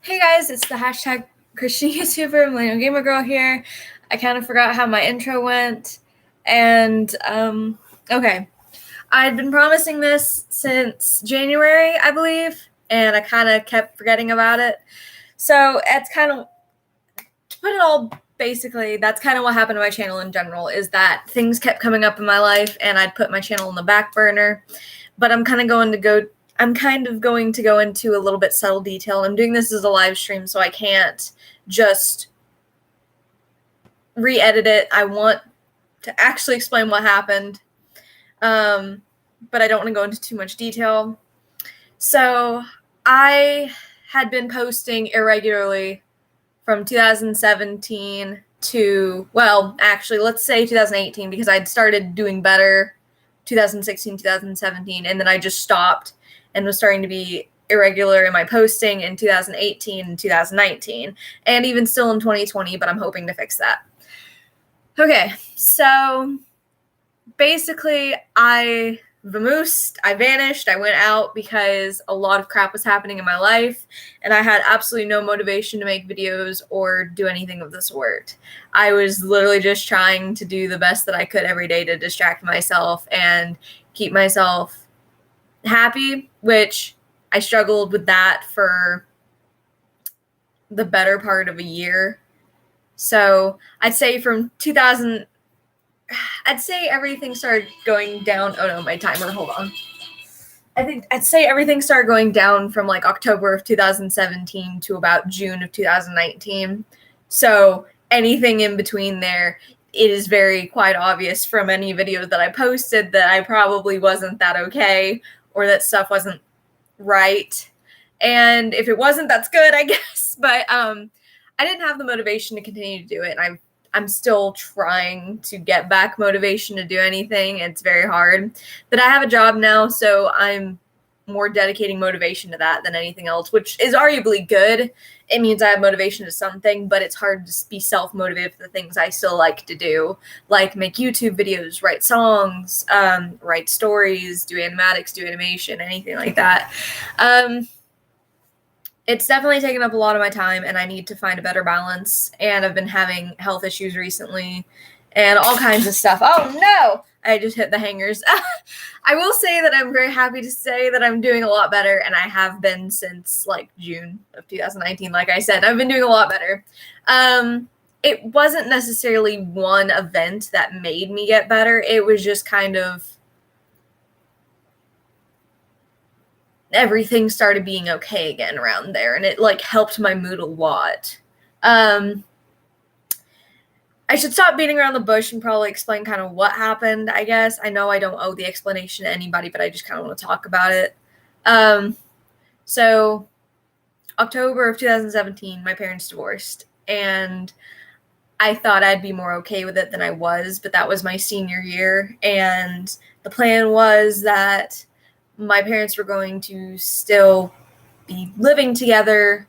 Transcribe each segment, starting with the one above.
Hey guys, it's the hashtag Christian YouTuber Millennialgamergirl here. I kind of forgot how my intro went. And, okay. I'd been promising this since January, I believe, and I kind of kept forgetting about it. So it's kind of, to put it all basically, that's kind of what happened to my channel in general, is that things kept coming up in my life and I'd put my channel on the back burner. But I'm kind of going to go into a little bit subtle detail. I'm doing this as a live stream, so I can't just re-edit it. I want to actually explain what happened, but I don't want to go into too much detail. So I had been posting irregularly from 2017 to, well, actually, let's say 2018, because I'd started doing better 2016, 2017, and then I just stopped and was starting to be irregular in my posting in 2018 and 2019, and even still in 2020, but I'm hoping to fix that. Okay, so basically I vanished, I went out because a lot of crap was happening in my life, and I had absolutely no motivation to make videos or do anything of the sort. I was literally just trying to do the best that I could every day to distract myself and keep myself happy, which I struggled with that for the better part of a year. So I'd say from 2000, I'd say everything started going down. Oh no, my timer, hold on. I'd say everything started going down from like October of 2017 to about June of 2019. So anything in between there, it is very quite obvious from any videos that I posted that I probably wasn't that okay, or that stuff wasn't right. And if it wasn't, that's good, I guess. But I didn't have the motivation to continue to do it. And I'm still trying to get back motivation to do anything. It's very hard. But I have a job now, so I'm more dedicating motivation to that than anything else, which is arguably good. It means I have motivation to something, but it's hard to be self-motivated for the things I still like to do, like make YouTube videos, write songs, write stories, do animatics, do animation, anything like that. It's definitely taken up a lot of my time, and I need to find a better balance. And I've been having health issues recently and all kinds of stuff. Oh no, I just hit the hangers. I will say that I'm very happy to say that I'm doing a lot better, and I have been since like June of 2019. Like I said, I've been doing a lot better. It wasn't necessarily one event that made me get better. It was just kind of everything started being okay again around there, and it like helped my mood a lot. I should stop beating around the bush and probably explain kind of what happened, I guess. I know I don't owe the explanation to anybody, but I just kind of want to talk about it. So October of 2017, my parents divorced, and I thought I'd be more okay with it than I was, but that was my senior year, and the plan was that my parents were going to still be living together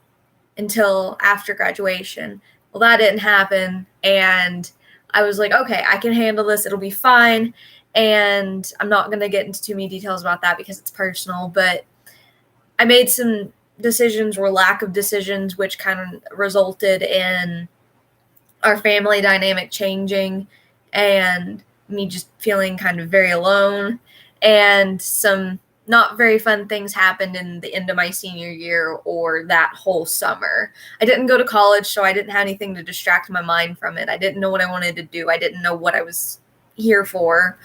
until after graduation. Well, that didn't happen, and I was like, okay, I can handle this. It'll be fine. And I'm not going to get into too many details about that because it's personal, but I made some decisions or lack of decisions, which kind of resulted in our family dynamic changing and me just feeling kind of very alone, and some not very fun things happened in the end of my senior year or that whole summer. I didn't go to college, so I didn't have anything to distract my mind from it. I didn't know what I wanted to do. I didn't know what I was here for.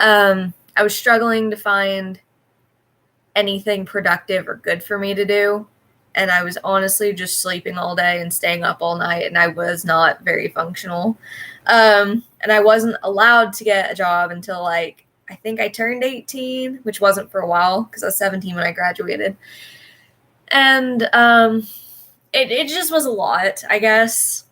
I was struggling to find anything productive or good for me to do. And I was honestly just sleeping all day and staying up all night, and I was not very functional. And I wasn't allowed to get a job until like, I think I turned 18, which wasn't for a while because I was 17 when I graduated. And it just was a lot, I guess.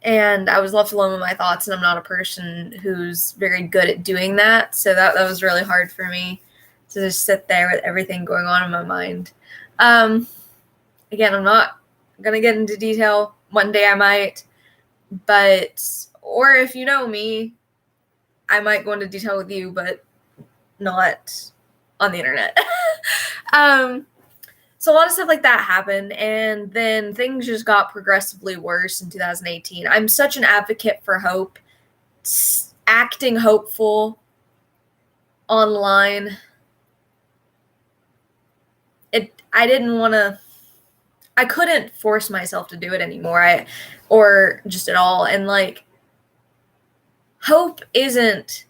And I was left alone with my thoughts, and I'm not a person who's very good at doing that. So that was really hard for me to just sit there with everything going on in my mind. Again, I'm not going to get into detail. One day I might, or if you know me, I might go into detail with you, but not on the internet. So a lot of stuff like that happened, and then things just got progressively worse in 2018. I'm such an advocate for hope. Acting hopeful online, I didn't want to, I couldn't force myself to do it anymore, or just at all. And like, hope isn't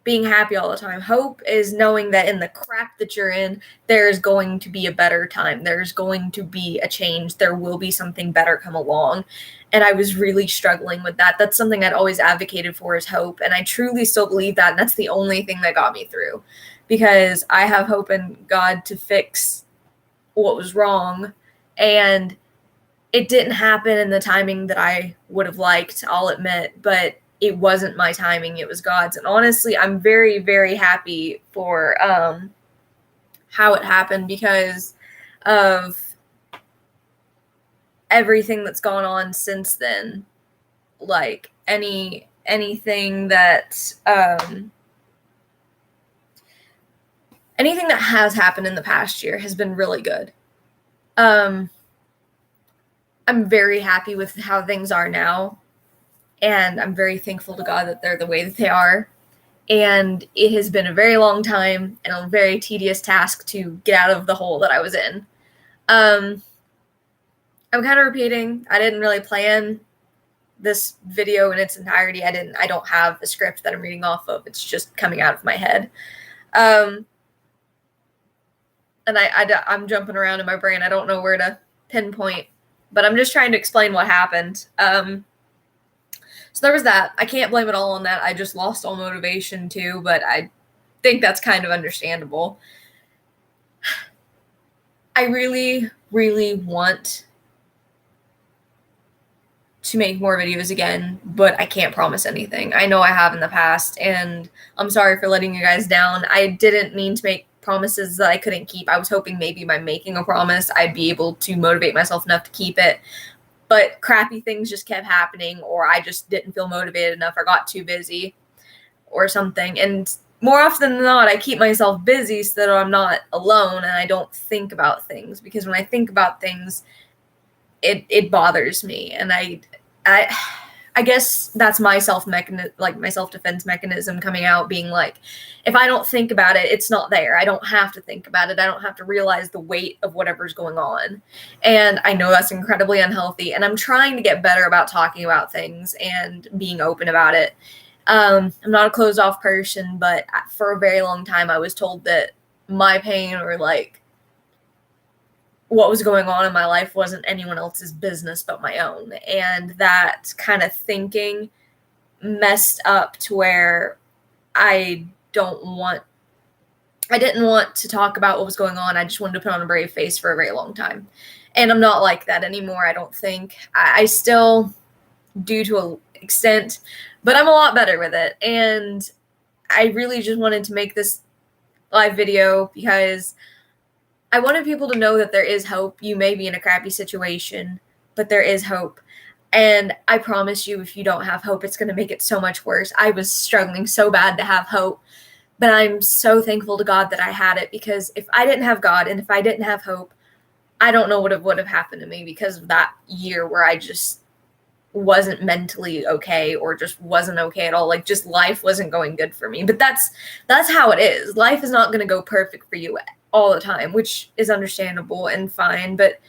being happy all the time. Hope is knowing that in the crap that you're in, there's going to be a better time. There's going to be a change. There will be something better come along. And I was really struggling with that. That's something I'd always advocated for, is hope. And I truly still believe that. And that's the only thing that got me through, because I have hope in God to fix what was wrong. And it didn't happen in the timing that I would have liked, I'll admit, but it wasn't my timing, it was God's. And honestly, I'm very, very happy for how it happened, because of everything that's gone on since then. Like anything that has happened in the past year has been really good. I'm very happy with how things are now. And I'm very thankful to God that they're the way that they are. And it has been a very long time and a very tedious task to get out of the hole that I was in. I'm kind of repeating. I didn't really plan this video in its entirety. I don't have a script that I'm reading off of. It's just coming out of my head. And I'm jumping around in my brain. I don't know where to pinpoint, but I'm just trying to explain what happened. So there was that. I can't blame it all on that. I just lost all motivation too, but I think that's kind of understandable. I really, really want to make more videos again, but I can't promise anything. I know I have in the past, and I'm sorry for letting you guys down. I didn't mean to make promises that I couldn't keep. I was hoping maybe by making a promise, I'd be able to motivate myself enough to keep it. But crappy things just kept happening, or I just didn't feel motivated enough, or got too busy or something. And more often than not, I keep myself busy so that I'm not alone and I don't think about things. Because when I think about things, it bothers me. And I guess that's my my self-defense mechanism coming out, being like, if I don't think about it, it's not there. I don't have to think about it. I don't have to realize the weight of whatever's going on. And I know that's incredibly unhealthy. And I'm trying to get better about talking about things and being open about it. I'm not a closed off person, but for a very long time, I was told that my pain, or like what was going on in my life, wasn't anyone else's business but my own. And that kind of thinking messed up to where I didn't want to talk about what was going on. I just wanted to put on a brave face for a very long time. And I'm not like that anymore, I don't think. I still do to an extent, but I'm a lot better with it. And I really just wanted to make this live video because I wanted people to know that there is hope. You may be in a crappy situation, but there is hope. And I promise you, if you don't have hope, it's going to make it so much worse. I was struggling so bad to have hope, but I'm so thankful to God that I had it, because if I didn't have God and if I didn't have hope, I don't know what would have happened to me, because of that year where I just wasn't mentally okay, or just wasn't okay at all. Like, just life wasn't going good for me. But that's how it is. Life is not going to go perfect for you all the time, which is understandable and fine, but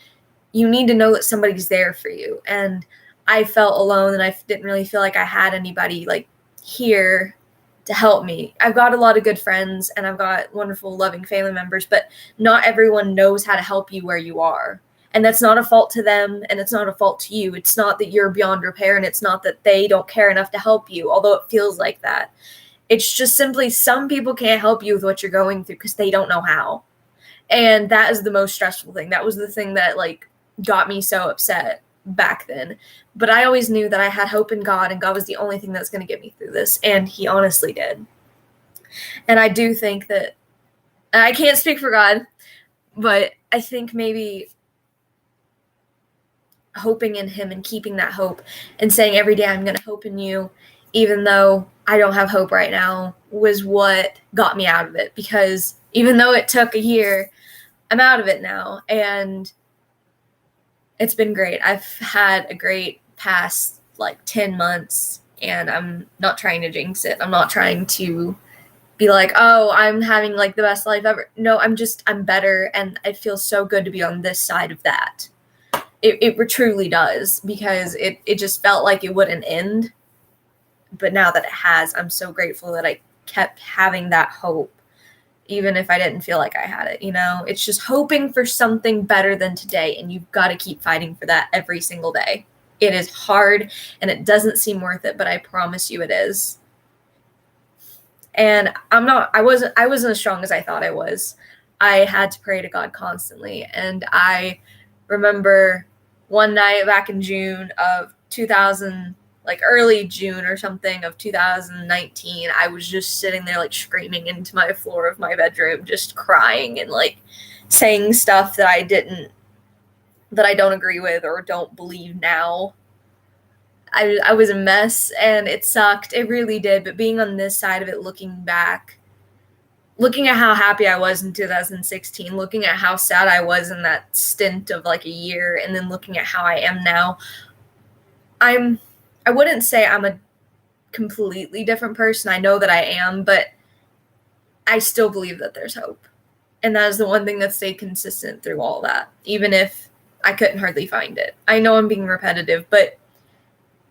you need to know that somebody's there for you. And I felt alone, and I didn't really feel like I had anybody like here to help me. I've got a lot of good friends and I've got wonderful, loving family members, but not everyone knows how to help you where you are. And that's not a fault to them, and it's not a fault to you. It's not that you're beyond repair, and it's not that they don't care enough to help you, although it feels like that. It's just simply some people can't help you with what you're going through because they don't know how. And that is the most stressful thing. That was the thing that like got me so upset back then. But I always knew that I had hope in God, and God was the only thing that's going to get me through this. And he honestly did. And I do think that, I can't speak for God, but I think maybe hoping in him and keeping that hope and saying every day, I'm going to hope in you, even though I don't have hope right now, was what got me out of it. Because even though it took a year, I'm out of it now, and it's been great. I've had a great past like 10 months, and I'm not trying to jinx it. I'm not trying to be like, oh, I'm having like the best life ever. No, I'm better, and it feels so good to be on this side of that. It truly does, because it just felt like it wouldn't end. But now that it has, I'm so grateful that I kept having that hope, even if I didn't feel like I had it. It's just hoping for something better than today, and you've got to keep fighting for that every single day. It is hard, and it doesn't seem worth it, but I promise you it is. And I wasn't as strong as I thought I was. I had to pray to God constantly. And I remember one night back in June of 2000, like early June or something of 2019, I was just sitting there like screaming into my floor of my bedroom, just crying and like saying stuff that I don't agree with or don't believe now. I was a mess, and it sucked. It really did. But being on this side of it, looking back, looking at how happy I was in 2016, looking at how sad I was in that stint of like a year, and then looking at how I am now, I wouldn't say I'm a completely different person. I know that I am, but I still believe that there's hope. And that is the one thing that stayed consistent through all that, even if I couldn't hardly find it. I know I'm being repetitive, but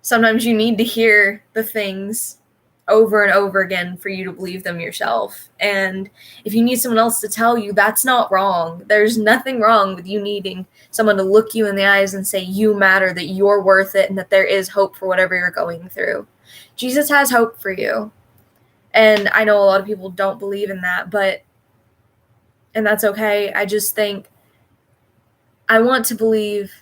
sometimes you need to hear the things over and over again for you to believe them yourself. And if you need someone else to tell you, that's not wrong. There's nothing wrong with you needing someone to look you in the eyes and say you matter, that you're worth it, and that there is hope for whatever you're going through. Jesus has hope for you. And I know a lot of people don't believe in that, and that's okay. I just think I want to believe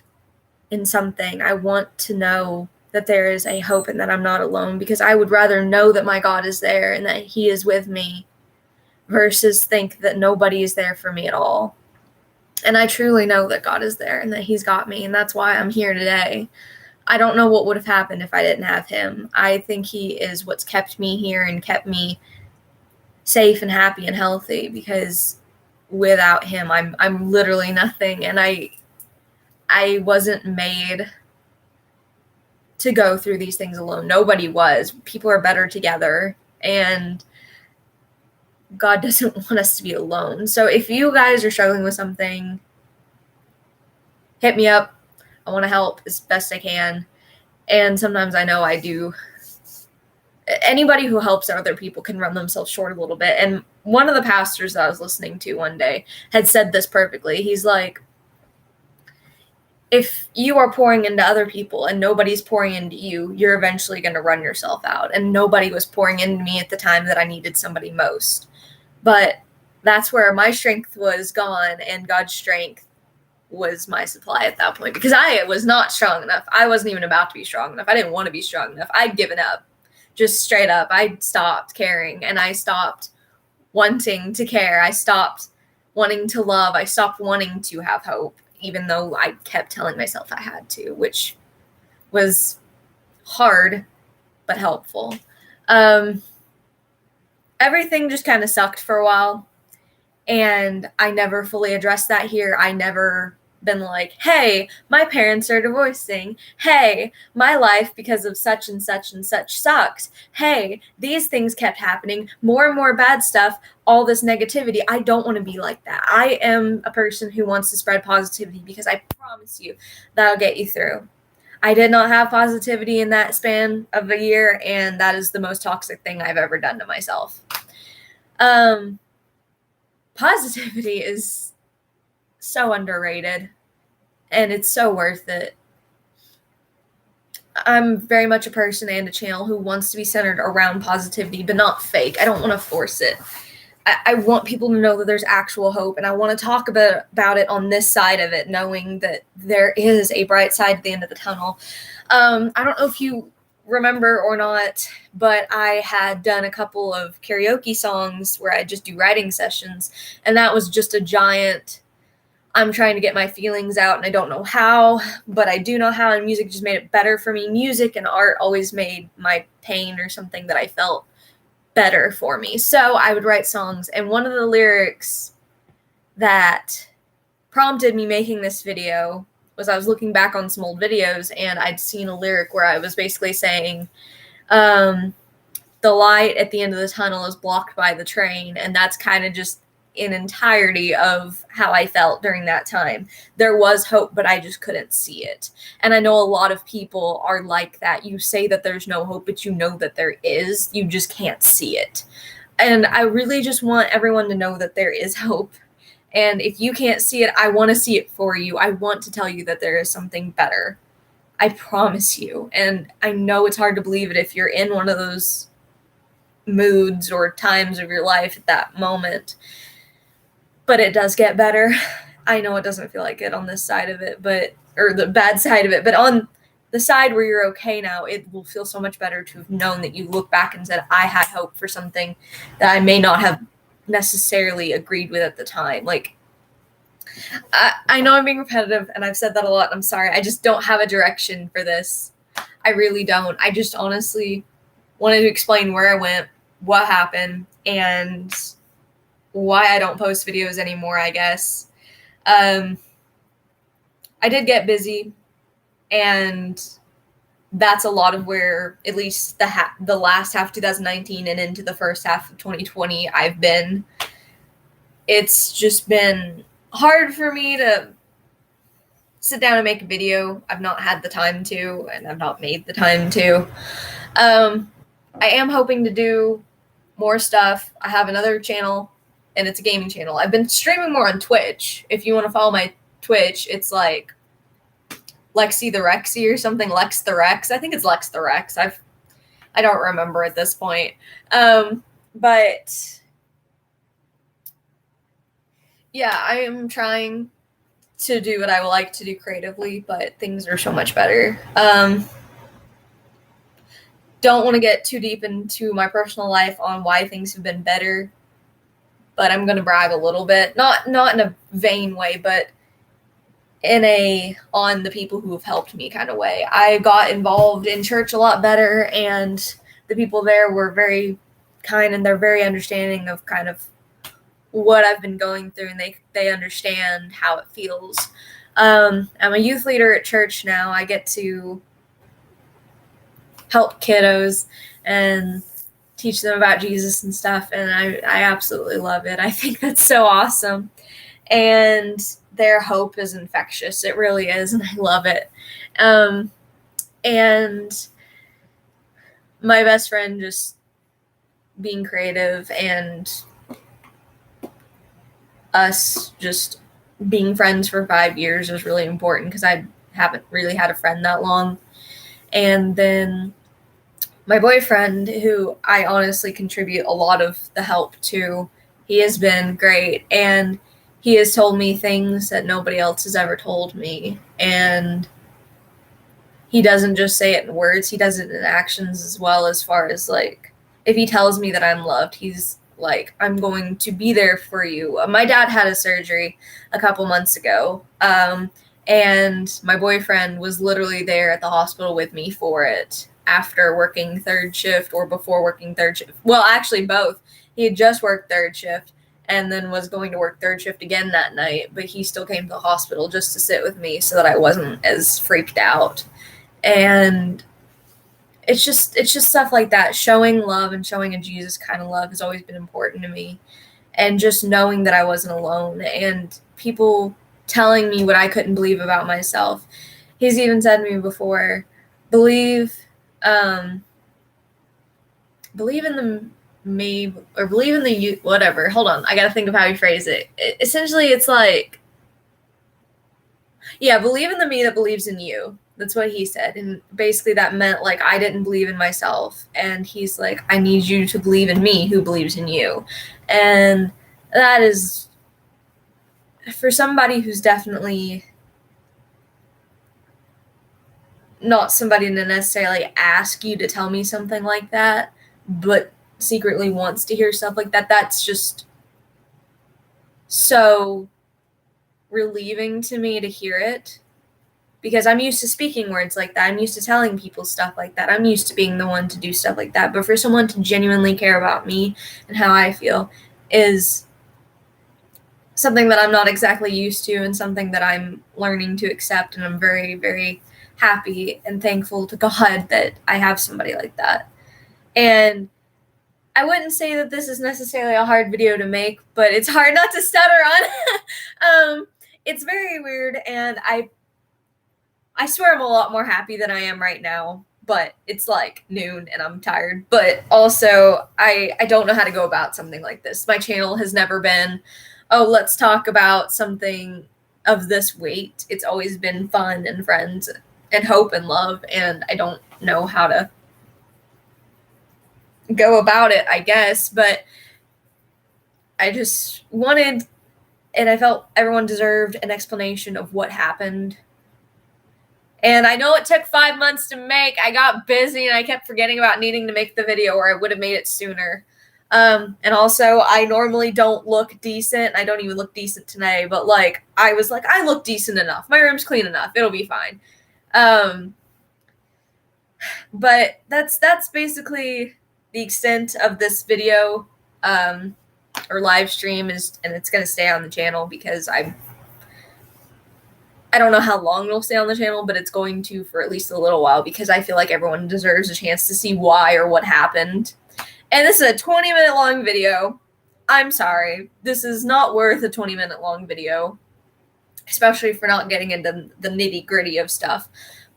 in something. I want to know that there is a hope and that I'm not alone, because I would rather know that my God is there and that he is with me versus think that nobody is there for me at all. And I truly know that God is there and that he's got me, and that's why I'm here today. I don't know what would have happened if I didn't have him. I think he is what's kept me here and kept me safe and happy and healthy, because without him, I'm literally nothing, and I wasn't made to go through these things alone. Nobody was. People are better together, and God doesn't want us to be alone. So if you guys are struggling with something, hit me up. I want to help as best I can. And sometimes I know I do. Anybody who helps other people can run themselves short a little bit. And one of the pastors that I was listening to one day had said this perfectly. He's like, if you are pouring into other people and nobody's pouring into you, you're eventually going to run yourself out. And nobody was pouring into me at the time that I needed somebody most. But that's where my strength was gone, and God's strength was my supply at that point, because I was not strong enough. I wasn't even about to be strong enough. I didn't want to be strong enough. I'd given up. Just straight up. I stopped caring, and I stopped wanting to care. I stopped wanting to love. I stopped wanting to have hope, even though I kept telling myself I had to, which was hard but helpful. Everything just kind of sucked for a while, and I never fully addressed that here. I never been like, hey, my parents are divorcing. Hey, my life because of such and such and such sucked. Hey, these things kept happening. More and more bad stuff, all this negativity. I don't want to be like that. I am a person who wants to spread positivity, because I promise you that'll get you through. I did not have positivity in that span of a year, and that is the most toxic thing I've ever done to myself. Positivity is so underrated, and it's so worth it. I'm very much a person and a channel who wants to be centered around positivity, but not fake. I don't want to force it. I want people to know that there's actual hope, and I want to talk about it on this side of it, knowing that there is a bright side at the end of the tunnel. I don't know if you remember or not, but I had done a couple of karaoke songs where I just do writing sessions, and that was just a giant, I'm trying to get my feelings out and I don't know how, but I do know how, and music just made it better for me. Music and art always made my pain or something that I felt better for me. So I would write songs, and one of the lyrics that prompted me making this video was I was looking back on some old videos, and I'd seen a lyric where I was basically saying, the light at the end of the tunnel is blocked by the train, and that's kind of just in entirety of how I felt during that time. There was hope, but I just couldn't see it. And I know a lot of people are like that. You say that there's no hope, but you know that there is. You just can't see it. And I really just want everyone to know that there is hope. And if you can't see it, I want to see it for you. I want to tell you that there is something better. I promise you. And I know it's hard to believe it if you're in one of those moods or times of your life at that moment. But it does get better. I know it doesn't feel like it on this side of it, or the bad side of it, but on the side where you're okay now, it will feel so much better to have known that you look back and said, I had hope for something that I may not have necessarily agreed with at the time. Like, I know I'm being repetitive, and I've said that a lot. I'm sorry. I just don't have a direction for this. I really don't. I just honestly wanted to explain where I went, what happened, and why I don't post videos anymore, I guess. I did get busy, and that's a lot of where, at least the last half of 2019 and into the first half of 2020, I've been. It's just been hard for me to sit down and make a video. I've not had the time to, and I've not made the time to. I am hoping to do more stuff. I have another channel, and it's a gaming channel. I've been streaming more on Twitch. If you want to follow my Twitch, it's like Lexi the Rexy or something. Lex the Rex. I think it's Lex the Rex. I don't remember at this point. But yeah, I am trying to do what I would like to do creatively, but things are so much better. Don't want to get too deep into my personal life on why things have been better, but I'm going to brag a little bit, not in a vain way, but on the people who have helped me kind of way. I got involved in church a lot better, and the people there were very kind, and they're very understanding of kind of what I've been going through, and they understand how it feels. I'm a youth leader at church now. I get to help kiddos and teach them about Jesus and stuff, and I absolutely love it. I think that's so awesome, and their hope is infectious. It really is, and I love it. And my best friend just being creative, and us just being friends for 5 years was really important, because I haven't really had a friend that long. And then my boyfriend, who I honestly contribute a lot of the help to, he has been great, and he has told me things that nobody else has ever told me. And he doesn't just say it in words, he does it in actions as well, as far as like, if he tells me that I'm loved, he's like, I'm going to be there for you. My dad had a surgery a couple months ago, and my boyfriend was literally there at the hospital with me for it, after working third shift or before working third shift. Well, actually both. He had just worked third shift and then was going to work third shift again that night, but he still came to the hospital just to sit with me so that I wasn't as freaked out. And it's just stuff like that. Showing love and showing a Jesus kind of love has always been important to me. And just knowing that I wasn't alone, and people telling me what I couldn't believe about myself. He's even said to me before, believe in the you, whatever. Hold on. I got to think of how you phrase it. Essentially, it's like, yeah, believe in the me that believes in you. That's what he said. And basically that meant like I didn't believe in myself. And he's like, I need you to believe in me who believes in you. And that is, for somebody who's definitely not somebody to necessarily ask you to tell me something like that, but secretly wants to hear stuff like that, that's just so relieving to me to hear it, because I'm used to speaking words like that. I'm used to telling people stuff like that. I'm used to being the one to do stuff like that. But for someone to genuinely care about me and how I feel is something that I'm not exactly used to and something that I'm learning to accept, and I'm very, very happy and thankful to God that I have somebody like that. And I wouldn't say that this is necessarily a hard video to make, but it's hard not to stutter on. It's very weird, and I swear I'm a lot more happy than I am right now, but it's like noon and I'm tired. But also, I don't know how to go about something like this. My channel has never been, oh, let's talk about something of this weight. It's always been fun and friends and hope and love, and I don't know how to go about it, I guess, but I just wanted, and I felt everyone deserved an explanation of what happened. And I know it took 5 months to make. I got busy and I kept forgetting about needing to make the video, or I would have made it sooner. And also, I normally don't look decent. I don't even look decent today, but like, I was like, I look decent enough. My room's clean enough. It'll be fine. But that's basically the extent of this video, or live stream, is, and it's going to stay on the channel because I don't know how long it'll stay on the channel, but it's going to for at least a little while because I feel like everyone deserves a chance to see why or what happened. And this is a 20-minute long video. I'm sorry. This is not worth a 20-minute long video, especially for not getting into the nitty-gritty of stuff.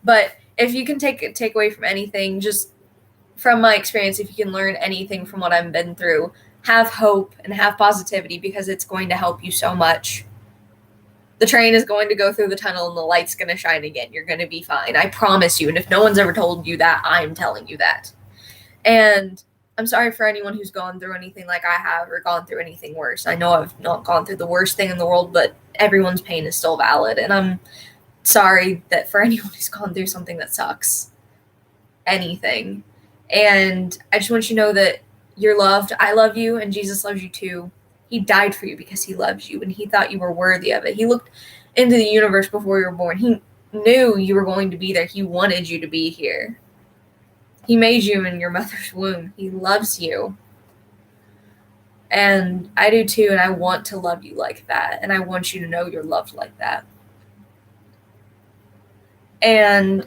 But if you can take away from anything, just from my experience, if you can learn anything from what I've been through, have hope and have positivity, because it's going to help you so much. The train is going to go through the tunnel and the light's going to shine again. You're going to be fine. I promise you. And if no one's ever told you that, I'm telling you that. And I'm sorry for anyone who's gone through anything like I have or gone through anything worse. I know I've not gone through the worst thing in the world, but everyone's pain is still valid. And I'm sorry that for anyone who's gone through something that sucks. Anything. And I just want you to know that you're loved. I love you, and Jesus loves you too. He died for you because he loves you, and he thought you were worthy of it. He looked into the universe before you were born. He knew you were going to be there. He wanted you to be here. He made you in your mother's womb. He loves you. And I do too, and I want to love you like that. And I want you to know you're loved like that. And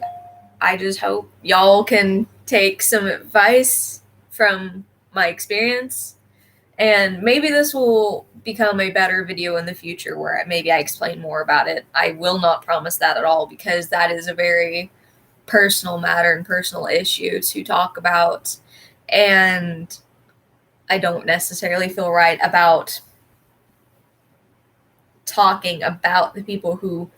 I just hope y'all can take some advice from my experience. And maybe this will become a better video in the future where maybe I explain more about it. I will not promise that at all, because that is a very personal matter and personal issue to talk about. And I don't necessarily feel right about talking about the people who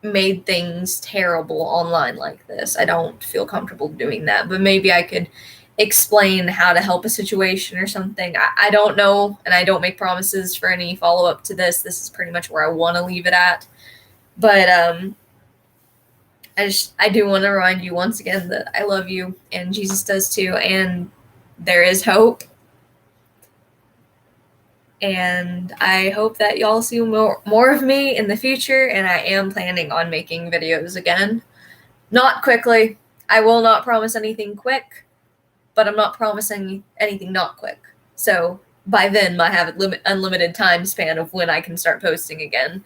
made things terrible online like this. I don't feel comfortable doing that, but maybe I could explain how to help a situation or something. I don't know, and I don't make promises for any follow-up to this. This is pretty much where I want to leave it at. But I do want to remind you once again that I love you, and Jesus does too, and there is hope. And I hope that y'all see more of me in the future, and I am planning on making videos again. Not quickly. I will not promise anything quick, but I'm not promising anything not quick. So by then, I have an unlimited time span of when I can start posting again.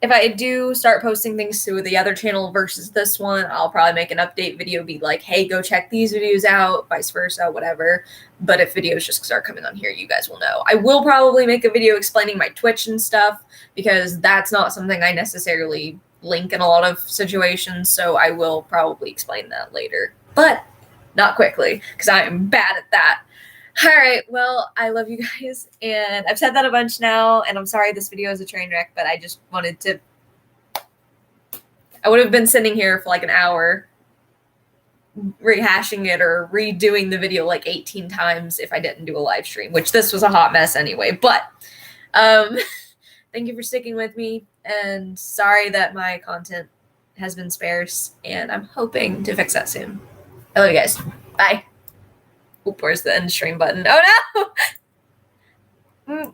If I do start posting things to the other channel versus this one, I'll probably make an update video, be like, hey, go check these videos out, vice versa, whatever. But if videos just start coming on here, you guys will know. I will probably make a video explaining my Twitch and stuff, because that's not something I necessarily link in a lot of situations, so I will probably explain that later. But not quickly, because I am bad at that. All right, well, I love you guys, and I've said that a bunch now, and I'm sorry this video is a train wreck, but I just wanted to... I would have been sitting here for like an hour rehashing it or redoing the video like 18 times if I didn't do a live stream, which this was a hot mess anyway. But thank you for sticking with me, and sorry that my content has been sparse, and I'm hoping to fix that soon. I love you guys. Bye. Oop, where's the end stream button? Oh no!